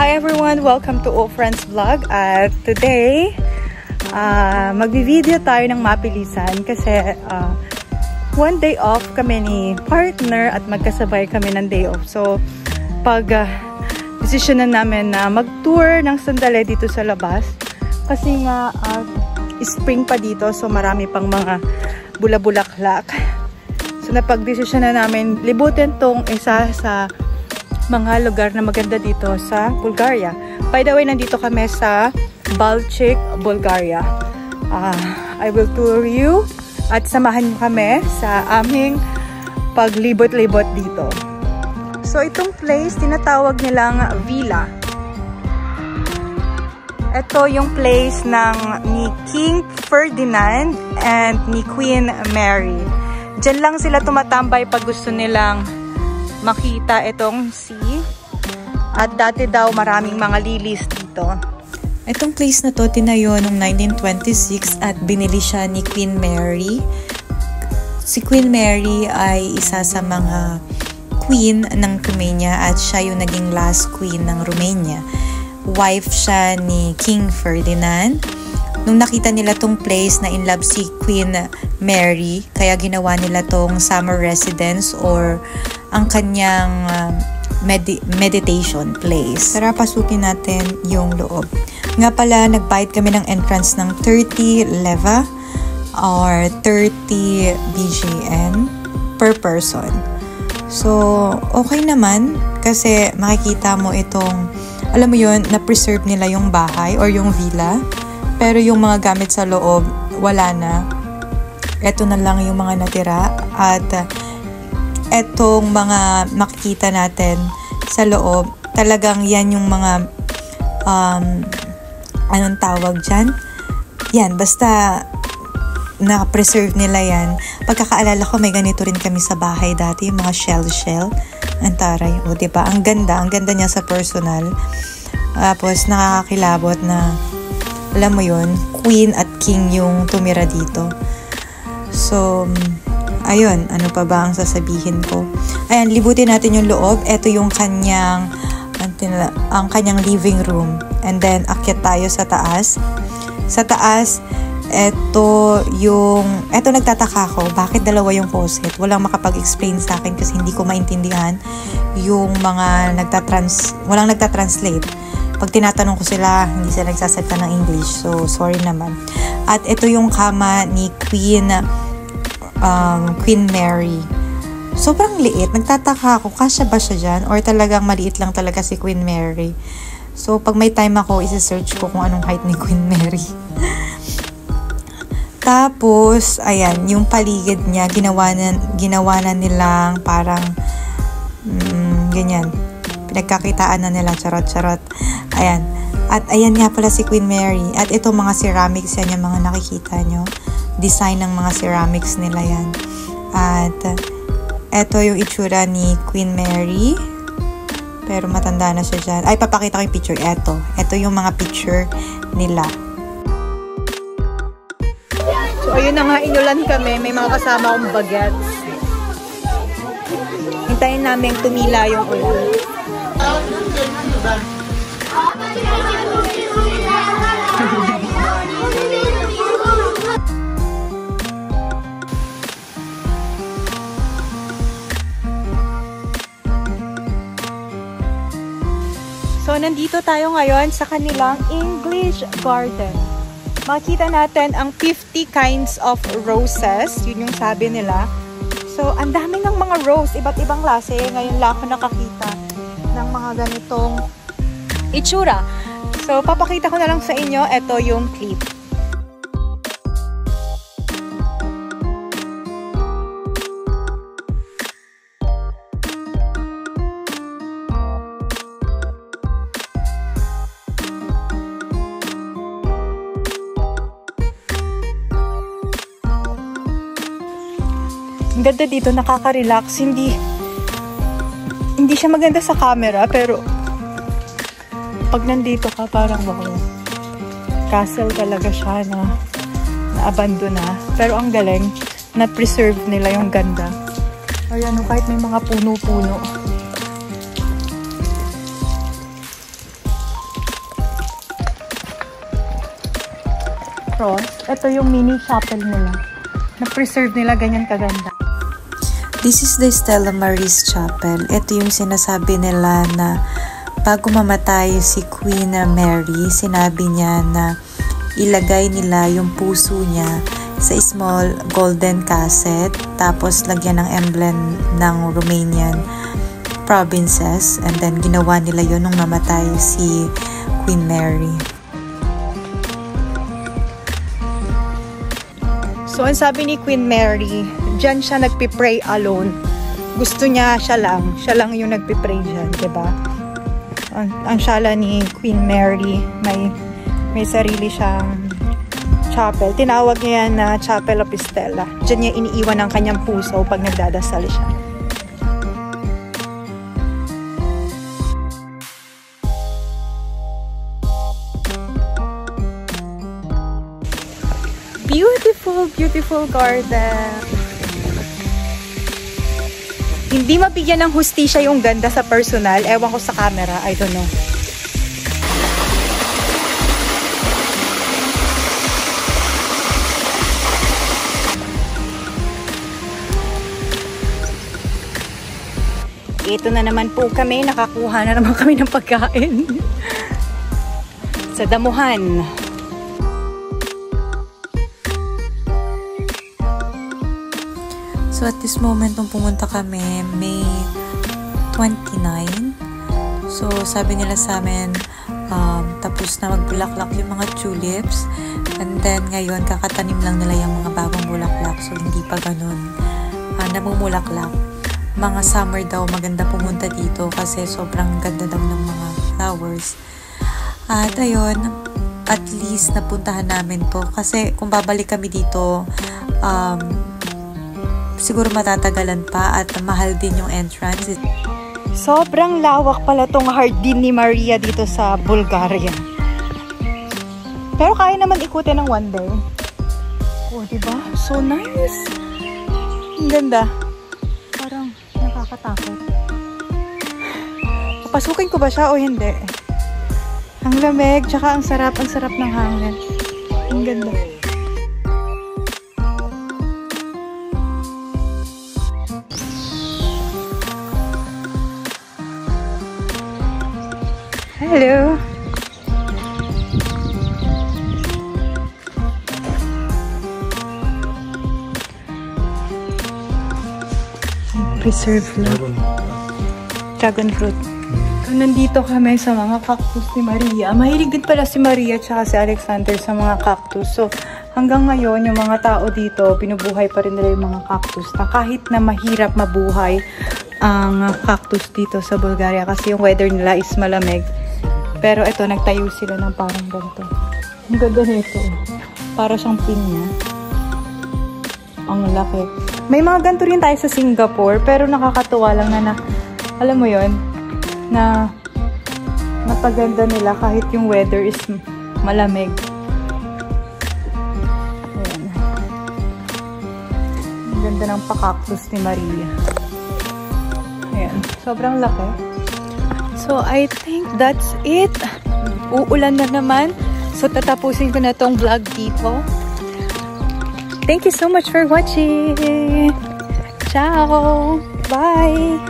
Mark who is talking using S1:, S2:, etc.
S1: Hi everyone! Welcome to All Friends Vlog. At today, magbi-video tayo ng mapilisan kasi one day off kami ni partner at magkasabay kami ng day off. So, desisyonan namin na mag-tour ng sandali dito sa labas kasi nga spring pa dito, so marami pang mga bula-bulaklak. So, napag-desisyon na namin libutin tong isa sa mga lugar na maganda dito sa Bulgaria. By the way, nandito kami sa Balchik, Bulgaria. I will tour you at samahan kami sa aming paglibot-libot dito. So, itong place, tinatawag nilang villa. Ito yung place ni King Ferdinand and ni Queen Mary. Diyan lang sila tumatambay pag gusto nilang makita itong sea. At dati daw maraming mga lilis dito.
S2: Itong place na to tinayo noong 1926 at binili siya ni Queen Mary. Si Queen Mary ay isa sa mga queen ng Romania at siya yung naging last queen ng Romania. Wife siya ni King Ferdinand. Nung nakita nila tong place na in love si Queen Mary, kaya ginawa nila tong summer residence or ang kanyang meditation place. Tara, pasukin natin yung loob. Nga pala, nagbayad kami ng entrance ng 30 leva or 30 BGN per person. So, okay naman kasi makikita mo itong, alam mo yun, na-preserve nila yung bahay or yung villa. Pero yung mga gamit sa loob, wala na. Ito na lang yung mga natira. At etong mga makikita natin sa loob, talagang yan yung mga, anong tawag dyan? Yan, basta na-preserve nila yan. Pagkakaalala ko, may ganito rin kami sa bahay dati, yung mga shell. Ang taray, o diba? Ang ganda niya sa personal. Tapos nakakakilabot na, alam mo yun, queen at king yung tumira dito. So, ayun, ano pa ba ang sasabihin ko? Ayan, libutin natin yung loob. Ito yung kanyang living room. And then, akyat tayo sa taas. Sa taas, eto nagtataka ko, bakit dalawa yung closet? Walang makapag-explain sa akin kasi hindi ko maintindihan yung mga walang nagtatranslate. Pag tinatanong ko sila, hindi sila nagsasalita ng English. So, sorry naman. At ito yung kama ni Queen Mary. Sobrang liit. Nagtataka ako, kasya ba siya dyan? Or talagang maliit lang talaga si Queen Mary? So, pag may time ako, isi-search ko kung anong height ni Queen Mary. Tapos, ayan, yung paligid niya, ginawa na nilang parang ganyan. Pinagkakitaan na nila, charot-charot. Ayan. At ayan nga pala si Queen Mary. At ito mga ceramics yan, yung mga nakikita nyo. Design ng mga ceramics nila yan. At ito yung itsura ni Queen Mary. Pero matanda na siya dyan. Ay, papakita ko yung picture. Ito yung mga picture nila.
S1: So, ayun na nga, inulan kami. May mga kasama akong bagets. Hintayin namin tumila yung ulan. So, nandito tayo ngayon sa kanilang English garden. Makita natin ang 50 kinds of roses. Yun yung sabi nila. So, ang dami ng mga rose. Iba't ibang klase. Ngayon lang ako nakakita ng mga ganitong itsura. So, papakita ko na lang sa inyo. Ito yung clip. Ang ganda dito, nakaka-relax. Hindi siya maganda sa camera, pero pag nandito ka, parang wow. Castle talaga siya na abandona. Pero ang galing, na-preserve nila yung ganda. Ayan, kahit may mga puno-puno. cross. Ito yung mini chapel nila. Na-preserve nila ganyan kaganda.
S2: This is the Stella Maris Chapel. Ito yung sinasabi nila na bago mamatay si Queen Mary, sinabi niya na ilagay nila yung puso niya sa small golden cassette, tapos lagyan ng emblem ng Romanian provinces, and then ginawa nila yun nung namatay si Queen Mary.
S1: So, ang sabi ni Queen Mary, dyan siya nagpipray alone. Gusto niya, siya lang yung nagpipray dyan, diba? Ang sala ni Queen Mary, may sarili siyang chapel. Tinawag niya yan na Chapel of Stella. Diyan niya iniiwan ang kanyang puso pag nagdadasal siya. Beautiful, beautiful garden. Hindi mabigyan ng hustisya yung ganda sa personal. Ewan ko sa camera. I don't know. Ito na naman po kami. Nakakuha na naman kami ng pagkain. Sa damuhan.
S2: So at this moment, nung pumunta kami, May 29. So sabi nila sa amin, tapos na magbulaklak yung mga tulips. And then ngayon, kakatanim lang nila yung mga bagong bulaklak. So hindi pa ganun namumulaklak. Mga summer daw, maganda pumunta dito kasi sobrang ganda daw ng mga flowers. At ayun, at least napuntahan namin to. Kasi kung babalik kami dito, siguro matatagalan pa at mahal din yung entrance.
S1: Sobrang lawak pala tong Jardín ni Maria dito sa Bulgaria. Pero kaya naman ikutin ng one day. Oh, diba? So nice! Ang ganda. Parang nakakatakot. Papasukin ko ba siya o hindi? Ang lamig, tsaka ang sarap ng hangin. Ang ganda. Hello. Preserve lang. Dragon fruit. Nandito kami sa mga cactus ni Maria. Mahilig din pala si Maria at si Alexander sa mga cactus. So, hanggang ngayon, yung mga tao dito, pinubuhay pa rin nila yung mga cactus. Na kahit na mahirap mabuhay ang cactus dito sa Bulgaria kasi yung weather nila is malamig. Pero ito, nagtayo sila ng parang ganito. Ang ganda nito. Para siyang pinya. Ang laki. May mga ganito rin tayo sa Singapore, pero nakakatuwa lang na alam mo yon na napaganda nila kahit yung weather is malamig. Ayan. Ang ganda ng pa-cactus ni Maria. Ayan. Sobrang laki. So, I think that's it. Uulan na naman. So, tatapusin ko na tong vlog dito. Thank you so much for watching. Ciao. Bye.